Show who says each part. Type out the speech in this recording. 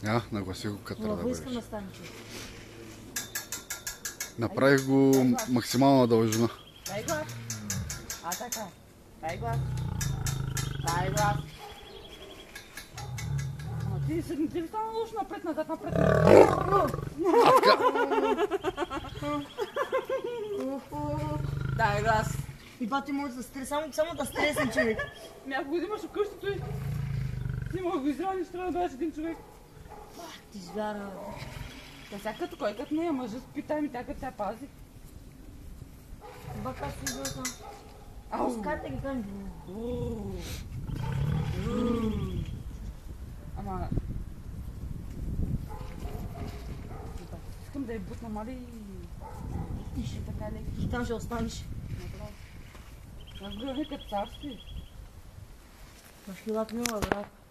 Speaker 1: Нагласи го катъра да
Speaker 2: Много
Speaker 1: бъдеш.
Speaker 2: искам да стане човек.
Speaker 1: Направих го максимална дължина.
Speaker 3: Дай глас. Така. Дай глас. Дай глас. Ти ли стана лошо напред-назад, Дай глас.
Speaker 2: И бати може да стресам, само да стресен човек.
Speaker 3: Някой го взимаш вкъщи, той. Ти мога го израниш, трябва да бъдеш един човек.
Speaker 2: Ти звяра.
Speaker 3: Та сега като кой, като не е мъжа, питай ми тя, като тя пази.
Speaker 2: Бака си идва там.
Speaker 3: Ау!
Speaker 2: Искате ги там.
Speaker 3: Ама... Искам да я бутна, мали и... Ти ще така леки.
Speaker 2: И там ще останеш.
Speaker 3: Аз гледа като цар си.
Speaker 2: Маш хилата мила, брат.